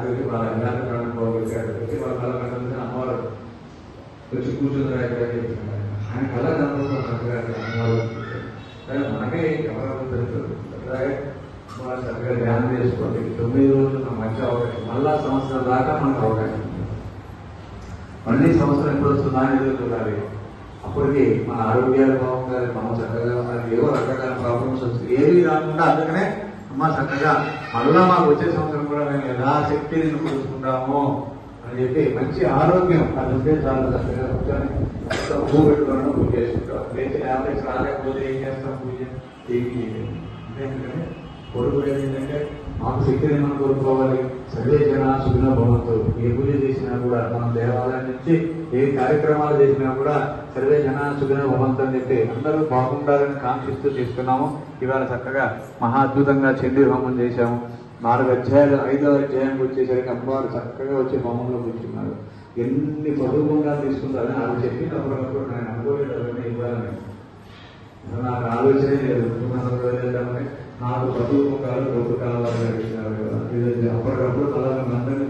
పెట్టి వాళ్ళ అజ్ఞాన ప్రాణం పోగొట్టాడు పెట్టి వాళ్ళ కళ కనుక అమ్మవారు వచ్చి కూర్చున్నారు ఎక్కడ చెప్తున్నారు ఆయన కళ కనుక చక్కగా అమ్మవారు కానీ మనకే ఎవరు తెలుస్తుంది చక్కగా ధ్యానం చేసుకోండి 9 రోజులు మంచి అవకాశం మళ్ళా సంవత్సరం దాకా మనకు అవకాశం మళ్ళీ సంవత్సరం ఎప్పుడు వస్తుందా అని ఎదురు చూడాలి అప్పటికి మన ఆరోగ్యాలు బాగుండాలి మనం చక్కగా ఏవో రకరకాల ప్రాబ్లమ్స్ వస్తాయి ఏవి రాకుండా అందుకనే అమ్మ చక్కగా మళ్ళా మాకు వచ్చే సంవత్సరం కూడా మేము ఎలా శక్తిని చూసుకుంటాము అని చెప్పి మంచి ఆరోగ్యం అది ఉంటే చాలా చక్కగా కూర్చొని పూజ పెట్టుకోవడం పూజ చేసుకుంటాం లేచి యాభైస్ రాలేకపోతే ఏం చేస్తాం పూజ ఏమి చేయలేదు ఎందుకంటే కోరుకునేది ఏంటంటే మాకు శక్తిని మనం కోరుకోవాలి సర్వే జన సుఖినో భవంతు ఏ పూజ చేసినా కూడా మనం దేవాలయం నుంచి ఏ కార్యక్రమాలు చేసినా కూడా సర్వే జన సుఖినో భవంతు అని చెప్పి అందరూ బాగుండాలని కాంక్షిస్తూ చేస్తున్నాము ఇవాళ చక్కగా మహా అద్భుతంగా చండీ హోమం చేశాము 4 అధ్యాయాలు 5వ అధ్యాయంకి వచ్చేసరికి అమ్మవారు చక్కగా వచ్చి హోమంలో కూర్చున్నారు ఎన్ని చదువుకుండా తీసుకుంటారని ఆవిడ చెప్పినప్పుడు నేను అనుకోలేదు ఇవ్వాలని నాకు ఆలోచనే లేదు నాకు చదువుకుంటారు డబ్బు కావాలని అడిగినారు అప్పటికప్పుడు అందరినీ